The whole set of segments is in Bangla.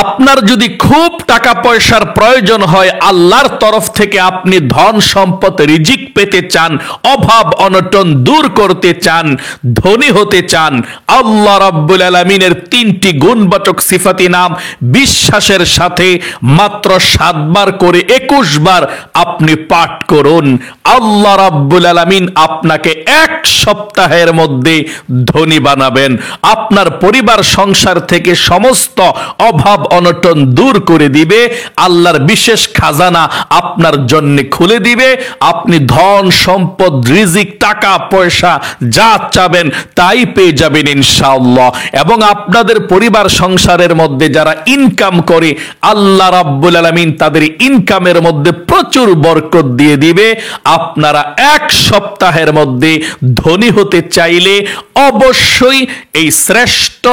আপনার যদি খুব টাকা পয়সার প্রয়োজন হয়, আল্লাহর তরফ থেকে আপনি ধন সম্পদ রিজিক পেতে চান, অভাব অনটন দূর করতে চান, ধনী হতে চান, আল্লাহ রাব্বুল আলামিনের 3টি গুণবাচক সিফাতি নাম বিশ্বাসের সাথে মাত্র 7 বার করে 21 বার আপনি পাঠ করুন। আল্লাহ রাব্বুল আলামিন আপনাকে 1 সপ্তাহের মধ্যে ধনী বানাবেন। আপনার পরিবার সংসার থেকে সমস্ত অভাব অনটন দূর করে দিবে। আল্লাহর বিশেষ খাজানা আপনার জন্য খুলে দিবে। আপনি ধন সম্পদ রিজিক টাকা পয়সা যা চাবেন তাই পেয়ে যাবেন ইনশাআল্লাহ। এবং আপনাদের পরিবার সংসারের মধ্যে যারা ইনকাম করে, আল্লাহ রাব্বুল আলামিন তাদের ইনকামের মধ্যে প্রচুর বরকত দিয়ে দিবে। আপনারা 1 সপ্তাহের মধ্যে ধনী হতে চাইলে অবশ্যই এই শ্রেষ্ঠ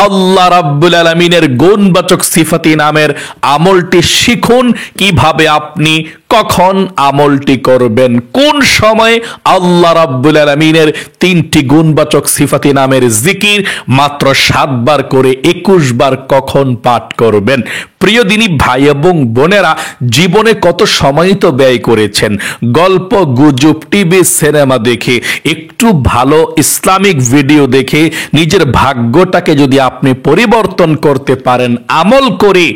আল্লাহ রাব্বুল আলামিনের গুণবাচক সিফাতি নামের আমলটি শিখুন। কিভাবে আপনি কখন আমলটি করবেন, কোন সময় আল্লাহ রাব্বুল আলামিনের 3টি গুণবাচক সিফাতি নামের জিকির মাত্র 7 বার করে 21 বার কখন পাঠ করবেন। প্রিয় দিনী ভাই এবং বোনেরা, জীবনে কত সময় তো ব্যয় করেছেন গল্প গুজব টিভি সিনেমা দেখে, একটু ভালো ইসলামিক ভিডিও দেখে নিজের ভাগ্যটাকে যদি আপনি পরিবর্তন করতে পারেন আমল করে,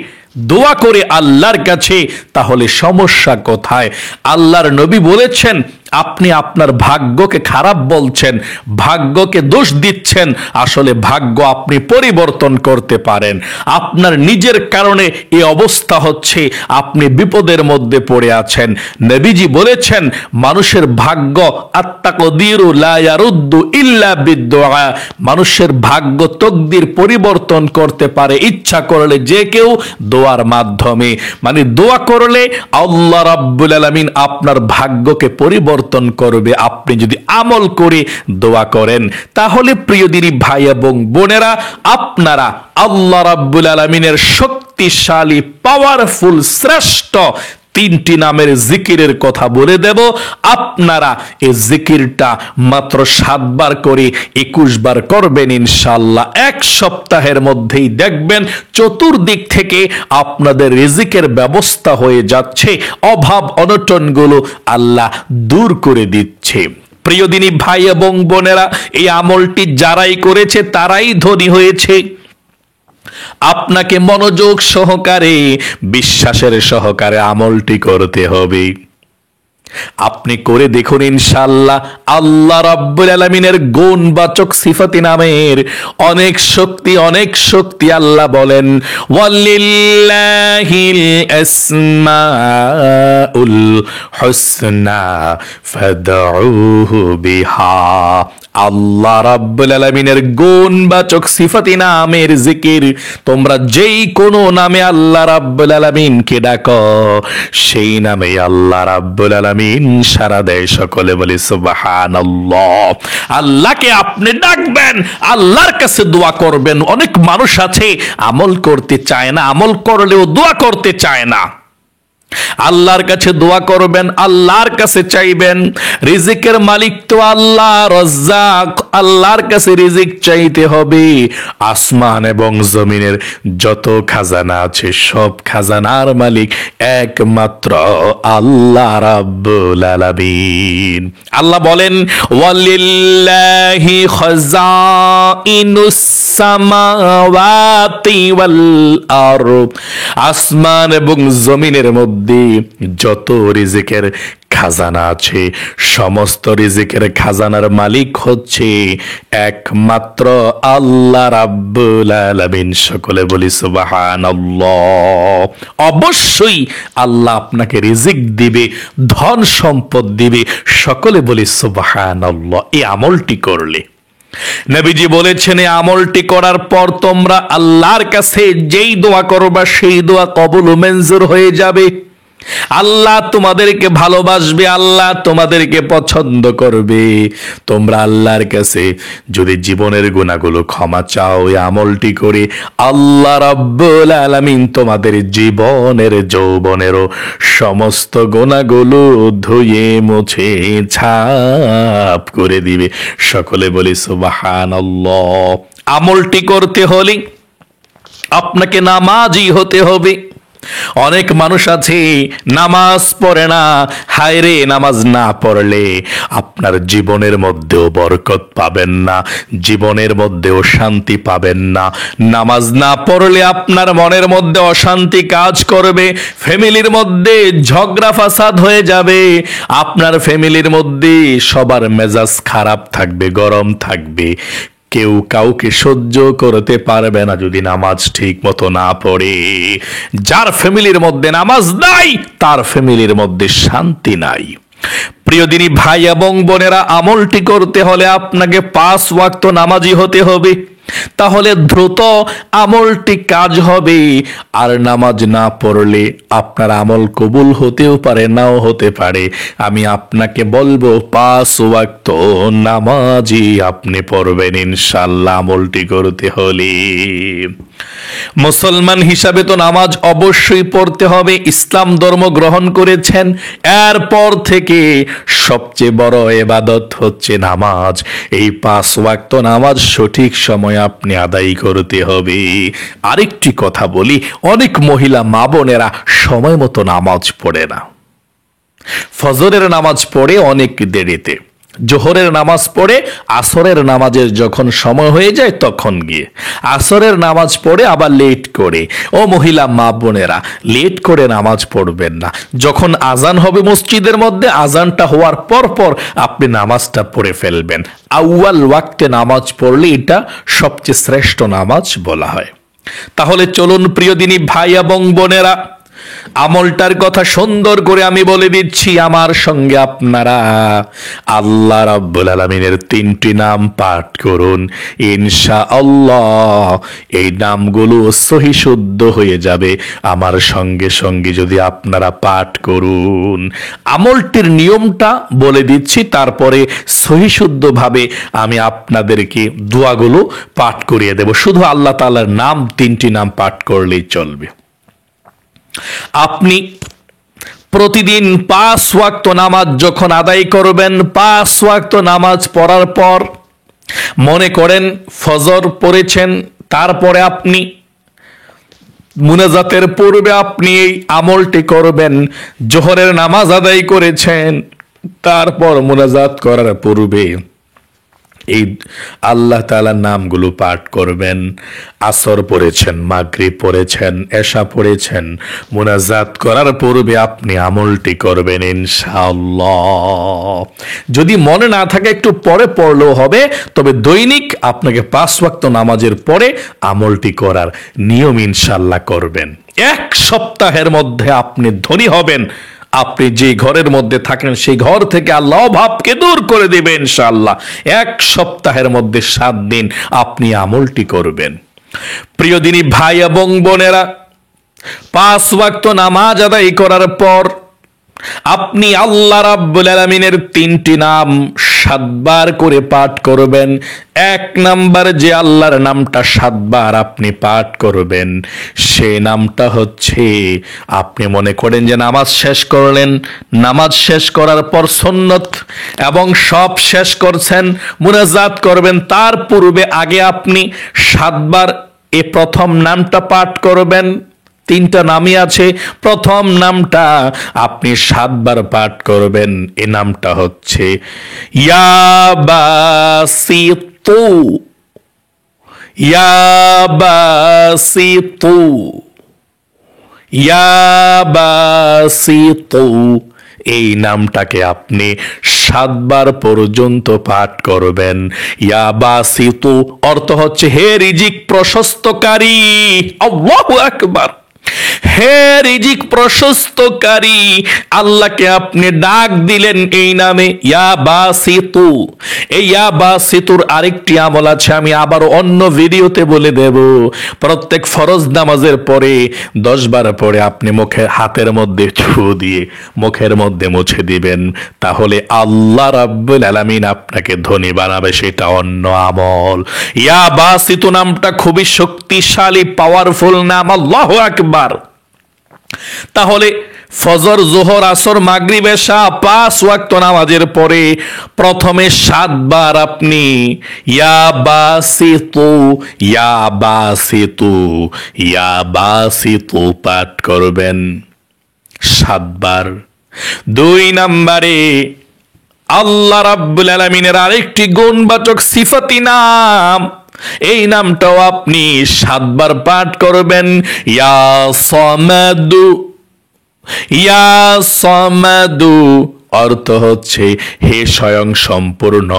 দোয়া করে আল্লাহর কাছে, তাহলে সমস্যা কোথায়? আল্লাহর নবী বলেছেন, আপনি আপনার ভাগ্যকে খারাপ বলছেন, ভাগ্যকে দোষ দিচ্ছেন। আসলে ভাগ্য আপনি পরিবর্তন করতে পারেন। আপনার নিজের কারণে এই অবস্থা হচ্ছে, আপনি বিপদের মধ্যে পড়ে আছেন। নবীজি বলেছেন, মানুষের ভাগ্য আত্তাকদিরু লা ইয়ারুদ্দু ইল্লা বিদ্দুআ, মানুষের ভাগ্য তকদির পরিবর্তন করতে পারে ইচ্ছা করলে যে কেউ দোয়ার মাধ্যমে। মানে দোয়া করলে আল্লাহ রাব্বুল আলামিন আপনার ভাগ্যকে পরিবর্তন করবে আপনি যদি আমল করে দোয়া করেন। তাহলে প্রিয় দিনী ভাই এবং বোনেরা, আপনারা আল্লাহ রাব্বুল আলামিনের শক্তিশালী পাওয়ারফুল শ্রেষ্ঠ 3টি নামের জিকিরের কথা বলে দেব। আপনারা এই জিকিরটা মাত্র 7 বার করে 21 বার করবেন ইনশাআল্লাহ। 1 সপ্তাহের মধ্যেই দেখবেন চতুর্দিক থেকে আপনাদের রিজিকের ব্যবস্থা হয়ে যাচ্ছে, অভাব অনটনগুলো আল্লাহ দূর করে দিচ্ছে। প্রিয় দিনী ভাই এবং বোনেরা, এই আমলটি যারাই করেছে তারাই ধনী হয়েছে। আপনাকে মনোযোগ সহকারে বিশ্বাসের সহকারে আমলটি করতে হবে। আপনি করে দেখুন ইনশাআল্লাহ। আল্লাহ রাব্বুল আলামিনের গুণবাচক সিফাতি নামের অনেক শক্তি। আল্লাহ বলেন, ওয়ালিল্লাহিল আসমাউল হুসনা ফাদউহু বিহা। আল্লাহ রাব্বুল আলামিনের গুণবাচক সিফাতি নামের জিকির তোমরা যেই কোনো নামে আল্লাহ রাব্বুল আলামিনকে ডাকো, সেই নামে আল্লাহ রাব্বুল আলামিন সারা দেয়। সকলে বলি সুবহানাল্লাহ। আল্লাহকে আপনি ডাকবেন, আল্লাহর কাছে দোয়া করবেন। অনেক মানুষ আছে আমল করতে চায় না, আমল করলেও দোয়া করতে চায় না। আল্লাহর কাছে দোয়া করবেন, আল্লাহর কাছে চাইবেন। রিজিকের মালিক তো আল্লাহ, রাজ্জাক। আল্লাহর কাছে রিজিক চাইতে হবে। আসমান এবং জমিনের যত খাজানা আছে সব খাজানার মালিক একমাত্র আল্লাহ রাব্বুল আলামিন। আল্লাহ বলেন, ওয়ালিল্লাহি খাযাইনুস সামাওয়াতি ওয়াল আরদ। আসমান এবং জমিনের মধ্যে যত রিজিকের খাজানা আছে সমস্ত রিজিকের খাজানার মালিক হচ্ছে একমাত্র আল্লাহ রাব্বুল আলামিন। সকলে বলি সুবহানাল্লাহ। অবশ্যই আল্লাহ আপনাকে রিজিক দিবে, ধন সম্পদ দিবে। সকলে বলি সুবহানাল্লাহ। এই আমলটি করলে, নবীজি বলেছেন, এই আমলটি করার পর তোমরা আল্লাহর কাছে যেই দোয়া করবা সেই দোয়া কবুল ও মঞ্জুর হয়ে যাবে। আল্লাহ তোমাদেরকে ভালোবাসবে, আল্লাহ তোমাদেরকে পছন্দ করবে। তোমরা আল্লাহর কাছে যদি জীবনের গুনাহগুলো ক্ষমা চাও, এই আমলটি করে আল্লাহ রাব্বুল আলামিন তোমাদের জীবনের যৌবনেরও সমস্ত গুনাহগুলো ধুয়ে মুছে ছাপ করে দিবে। সকলে বলি সুবহানাল্লাহ। আমলটি করতে হলে আপনাকে নামাজি হতে হবে। অনেক মানুষ আছে নামাজ পড়ে না, হায় রে, নামাজ না পড়লে আপনার জীবনের মধ্যেও বরকত পাবেন না, জীবনের মধ্যেও শান্তি পাবেন না। নামাজ না পড়লে আপনার মনের মধ্যে অশান্তি কাজ করবে, ফ্যামিলির মধ্যে ঝগড়া ফাসাদ হয়ে যাবে, আপনার ফ্যামিলির মধ্যে সবার মেজাজ খারাপ থাকবে, গরম থাকবে, কেউ কাউকে সহ্য করতে পারবে না যদি নামাজ ঠিক মতো না পড়ে। যার ফ্যামিলির মধ্যে নামাজ নাই তার ফ্যামিলির মধ্যে শান্তি নাই। প্রিয় দিনী ভাই এবং বোনেরা, আমলটি করতে হলে আপনাকে 5 ওয়াক্ত নামাজি হতে হবে, তাহলে দ্রুত আমলটি কাজ হবে। আর নামাজ না পড়লে আপনার আমল কবুল হতেও পারে, নাও হতে পারে। আমি আপনাকে বলবো 5 ওয়াক্ত নামাজি আপনি পড়বেন ইনশাআল্লাহ আমলটি করতে হলে। মুসলমান হিসাবে তো নামাজ অবশ্যই পড়তে হবে, ইসলাম ধর্ম গ্রহণ করেছেন, এরপর থেকে সবচেয়ে বড় ইবাদত হচ্ছে নামাজ। এই 5 ওয়াক্ত নামাজ সঠিক সময় আপনি আদায় করতে হবে। আরেকটি কথা বলি, অনেক মহিলা মা বোনেরা সময় মতো নামাজ পড়ে না। ফজরের নামাজ পড়ে অনেক দেরিতে, জোহরের নামাজ পড়ে আসরের নামাজের যখন সময় হয়ে যায় তখন গিয়ে, আসরের নামাজ পড়ে আবার লেট করে। ও মহিলা মা বোনেরা, লেট করে নামাজ পড়বেন না। যখন আজান হবে মসজিদের মধ্যে, আজানটা হওয়ার পর পর আপনি নামাজটা পড়ে ফেলবেন। আউয়াল ওয়াক্তে নামাজ পড়লে এটা সবচেয়ে শ্রেষ্ঠ নামাজ বলা হয়। তাহলে চলুন প্রিয় দিনী ভাই এবং বোনেরা, আমলটার কথা সুন্দর করে আমি বলে দিচ্ছি, আমার সঙ্গে আপনারা আল্লাহ রাব্বুল আলামিনের 3টি নাম পাঠ করুন, ইনশাআল্লাহ এই নামগুলো সহি শুদ্ধ হয়ে যাবে আমার সঙ্গে সঙ্গে যদি আপনারা পাঠ করুন। আমলটির নিয়মটা বলে দিচ্ছি, তারপরে সহি শুদ্ধভাবে আমি আপনাদেরকে দোয়াগুলো পাঠ করিয়ে দেব। শুধু আল্লাহ তাআলার নাম 3টি নাম পাঠ করলেই চলবে। আপনি প্রতিদিন 5 ওয়াক্ত নামাজ যখন আদায় করবেন, 5 ওয়াক্ত নামাজ পড়ার পর মনে করেন ফজর পড়েছেন, তারপরে আপনি মুনাজাতের পূর্বে আপনি এই আমলটি করবেন। জোহরের নামাজ আদায় করেছেন, তারপর মুনাজাত করার পূর্বে এই আল্লাহ তাআলার নামগুলো পাঠ করবেন। আসর পড়েছেন, মাগরিব পড়েছেন, এশা পড়েছেন, মুনাজাত করার পূর্বে আপনি আমলটি করবেন ইনশাআল্লাহ। যদি মনে না থাকে একটু পরে পড়লেও হবে, তবে দৈনিক আপনাকে 5 ওয়াক্ত নামাজের পরে আমলটি করার নিয়ম ইনশাআল্লাহ করবেন। 1 সপ্তাহের মধ্যে আপনি ধনী হবেন। আপনি যে ঘরের মধ্যে থাকেন সেই ঘর থেকে আল্লাহ অভাবকে দূর করে দেবে ইনশাআল্লাহ। 1 সপ্তাহের মধ্যে 7 দিন আপনি আমলটি করবেন। প্রিয় দিনী ভাই এবং বোনেরা, 5 ওয়াক্ত নামাজ আদায় করার পর আপনি আল্লাহ রাব্বুল আলামিনের 3টি নাম 7 বার করে পাঠ করবেন। 1 নাম্বার যে আল্লাহর নামটা 7 বার আপনি পাঠ করবেন, সে নামটা হচ্ছে, আপনি মনে করেন যে নামাজ শেষ করলেন, নামাজ শেষ করার পর সুন্নত এবং সব শেষ করছেন, মুনাজাত করবেন, তার পূর্বে আগে আপনি 7 বার এই প্রথম নামটা পাঠ করবেন। 3টা নামই আছে, প্রথম নামটা আপনি 7 বার পাঠ করবেন। এই নামটা হচ্ছে ইয়া বাসিতু, ইয়া বাসিতু, ইয়া বাসিতু। এই নামটাকে আপনি 7 বার পর্যন্ত পাঠ করবেন। ইয়া বাসিতু অর্থ হচ্ছে হে রিজিক প্রশস্তকারী। আল্লাহু আকবার। হে রিজিক প্রশস্তকারী, আল্লাহকে আপনি ডাক দিলেন এই নামে, ইয়া বাসিতু। এই ইয়া বাসিতুর আরেকটি আমল আছে, আমি আবার অন্য ভিডিওতে বলে দেব। প্রত্যেক ফরজ নামাজের পরে 10 বার পরে আপনি মুখের হাতের মধ্যে ছু দিয়ে মুখের মধ্যে মুছে দিবেন, তাহলে আল্লাহ রাব্বুল আলামিন আপনাকে ধনী বানাবে। সেটা অন্য আমল। ইয়া বাসিতু নামটা খুবই শক্তিশালী, পাওয়ারফুল নাম। আল্লাহু আকবার। তাহলে ফজর, যোহর, আসর, মাগরিব, এশা 5 ওয়াক্ত নামাজের পরে প্রথমে 7 বার আপনি ইয়া বাসিতু ইয়া বাসিতু ইয়া বাসিতু পাঠ করবেন 7 বার। 2 নম্বরে আল্লাহ রাব্বুল আলামিনের আরেকটি গুণবাচক সিফাতি নাম, এই নামটাও আপনি 7 বার পাঠ করবেন। ইয়া সামাদু ইয়া সামাদু অর্থ হচ্ছে হে স্বয়ং সম্পূর্ণ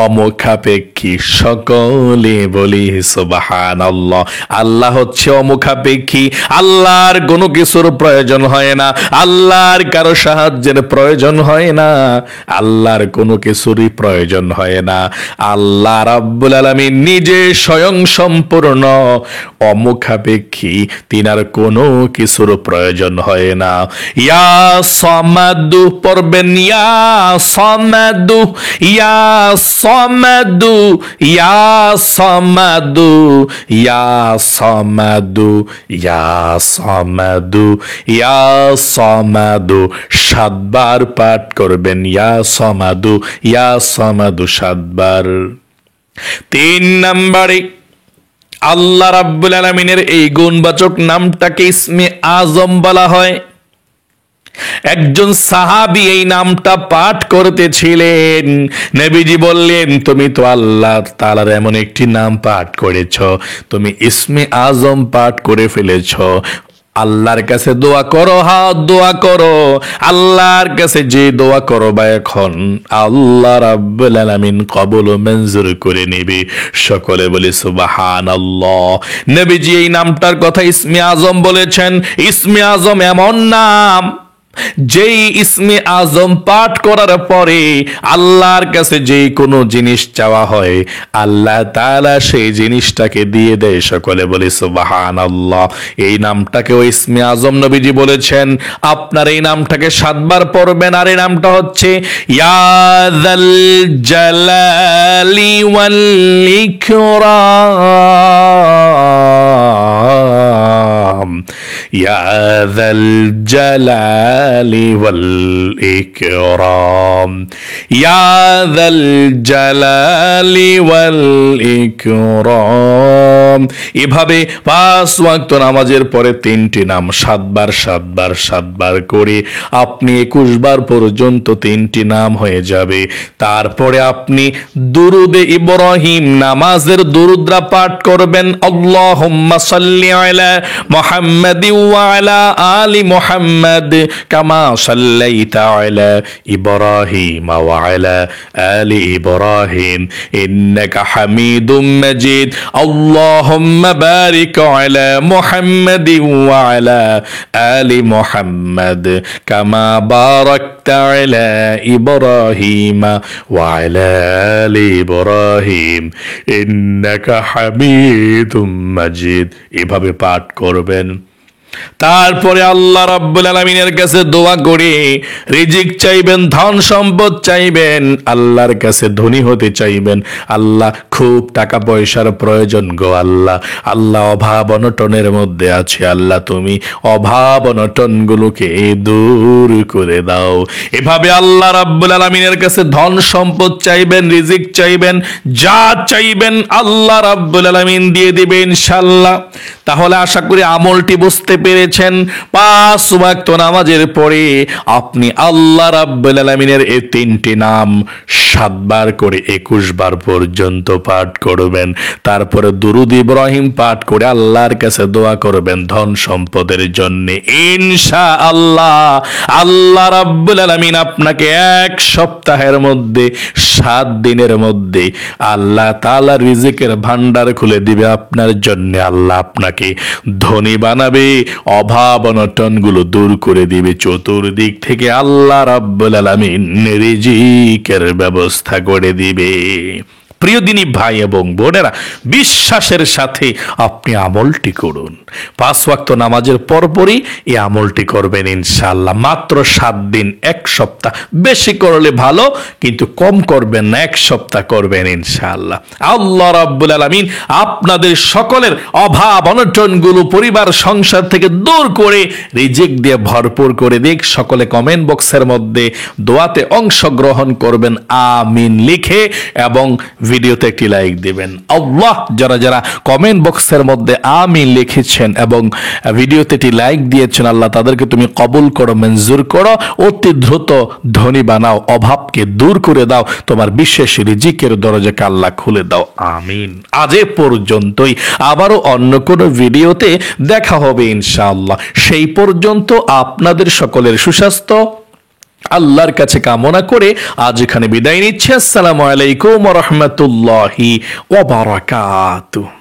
অমুখাপেক্ষী। সকলে বলি সুবহানাল্লাহ। আল্লাহ হচ্ছে অমুখাপেক্ষী, আল্লাহর কোনো কিছুর প্রয়োজন হয় না, আল্লাহর কারো সাহায্যের প্রয়োজন হয় না, আল্লাহর কোনো কিছুরই প্রয়োজন হয় না। আল্লাহ রাব্বুল আলামিন নিজে স্বয়ং সম্পূর্ণ অমুখাপেক্ষী, তিনার কোনো কিছুর প্রয়োজন হয় না। ইয়া সামাদু পড়বেন, ইয়া সামাদু ইয়া সামাদু ইয়া সামাদু ইয়া সামাদু ইয়া সামাদু ইয়া সামাদু 7 বার পাঠ করবেন। ইয়া সামাদু ইয়া সামাদু 7 বার। 3 নম্বরে আল্লাহ রাব্বুল আলামিনের এই গুণবাচক নামটাকে ইসমে আজম বলা হয়। একজন সাহাবী এই নামটা পাঠ করতেছিলেন, নবীজি বললেন তুমি তো আল্লাহ তাআলার এমন একটি নাম পাঠ করেছ, তুমি ইসমে আজম পাঠ করে ফেলেছ। আল্লাহর কাছে দোয়া করো, হাত দোয়া করো, আল্লাহর কাছে যে দোয়া করো বা এখন আল্লাহ রাব্বুল আলামিন কবুল ও মঞ্জুর করে নেবে। সকলে বলে সুবহানাল্লাহ। নবীজি এই নামটার কথা ইসমে আজম বলেছেন। ইসমে আজম এমন নাম, যেই ইসমে আজম পাঠ করার পরে আল্লাহর কাছে যেই কোনো জিনিস চাওয়া হয় আল্লাহ তাআলা সেই জিনিসটাকে দিয়ে দেয়। সকলে বলে সুবহানাল্লাহ। এই নামটাকে ওই ইসমে আজম নবীজি বলেছেন। আপনার এই নামটাকে 7 বার পড়বেন। আর এই নামটা হচ্ছে ইয়া যাল জালালি ওয়াল ইকরাম, ইয়া যাল জালালি ওয়াল ইকরাম, ইয়া যাল জালালি ওয়াল ইকরাম। এভাবে 5 ওয়াক্ত নামাজের পরে 3টি নাম 7 বার 7 বার 7 বার করে আপনি 21 বার পর্যন্ত 3টি নাম হয়ে যাবে। তারপরে আপনি দুরুদে ইব্রাহিম নামাজের দুরুদরা পাঠ করবেন। আল্লাহুম্মা সাল্লি আলা মুহাম্মাদি ওয়া আলা আলি মুহাম্মাদ কামা সাল্লাইতা আলা ইব্রাহিম ওয়া আলা আলি ইব্রাহিম ইন্নাকা হামিদুম মাজিদ। আল্লাহুম্মা বারিক আলা মুহাম্মাদি ওয়া আলা আলি মুহাম্মাদ কামা বারাকতা আলা ইব্রাহিম ওয়া আলা আলি ইব্রাহিম ইন্নাকা হামিদুম মাজিদ। এভাবে পাঠ করবেন। তারপরে আল্লাহ রাব্বুল আলামিনের কাছে দোয়া করে রিজিক চাইবেন, ধন সম্পদ চাইবেন, আল্লাহর কাছে ধনী হতে চাইবেন। আল্লাহ খুব টাকা পয়সার প্রয়োজন গো আল্লাহ, আল্লাহ অভাব অনটনের মধ্যে আছে, আল্লাহ তুমি অভাব অনটনগুলোকে দূর করে দাও। এভাবে আল্লাহ রাব্বুল আলামিনের কাছে ধন সম্পদ চাইবেন, রিজিক চাইবেন, যা চাইবেন আল্লাহ রাব্বুল আলামিন দিয়ে দিবে ইনশাআল্লাহ। তাহলে আশা করি আমলটি বুঝতে পেরেছেন। 5 ওয়াক্ত নামাজের পরে আপনি আল্লাহ রাব্বুল আলামিনের এই 3টি নাম 7 বার করে 21 বার পর্যন্ত পাঠ করবেন। তারপরে দুরুদ ইব্রাহিম পাঠ করে আল্লাহর কাছে দোয়া করবেন ধন সম্পদের জন্য। ইনশাআল্লাহ আল্লাহ রাব্বুল আলামিন আপনাকে 1 সপ্তাহের মধ্যে 7 দিনের মধ্যে আল্লাহ তাআলা রিজিকের ভান্ডার খুলে দিবে আপনার জন্য। আল্লাহ আপনাকে ধনী বানাবে, অভাব অনটন গুলো দূর করে দিবে। চতুর্দিক থেকে আল্লাহ রাব্বুল আলামিন রিজিকের ব্যবস্থা করে দিবে। প্রিয় দিনী ভাই এবং বোনেরা, বিশ্বাসের সাথে আপনি আমলটি করুন। 5 ওয়াক্ত নামাজের পরপরই এই আমলটি করবেন ইনশাআল্লাহ। মাত্র 7 দিন, 1 সপ্তাহ, বেশি করলে ভালো কিন্তু কম করবেন না, 1 সপ্তাহ করবেন ইনশাআল্লাহ। আল্লাহ রাব্বুল আলামিন আপনাদের সকলের অভাব অনটনগুলো পরিবার সংসার থেকে দূর করে রিজিক দিয়ে ভরপুর করে দিক। সকলে কমেন্ট বক্সের মধ্যে দোয়াতে অংশগ্রহণ করবেন আমিন লিখে এবং ভিডিওতে একটি লাইক দিবেন। আল্লাহ যারা যারা কমেন্ট বক্সের মধ্যে আমিন লিখেছেন এবং ভিডিওতে একটি লাইক দিয়েছেন, আল্লাহ তাদেরকে তুমি কবুল করো, মঞ্জুর করো, অতি দ্রুত ধনী বানাও, অভাবকে দূর করে দাও, তোমার বিশেষ রিজিকের দরজাকে আল্লাহ খুলে দাও আমিন। আজ এ পর্যন্তই, আবারও অন্য কোনো ভিডিওতে দেখা হবে ইনশাআল্লাহ। সেই পর্যন্ত আপনাদের সকলের সুস্বাস্থ্য আল্লাহর কাছে কামনা করে আজ এখানে বিদায় নিচ্ছি। আসসালামু আলাইকুম ওয়া রাহমাতুল্লাহি ওয়া বারাকাতুহু।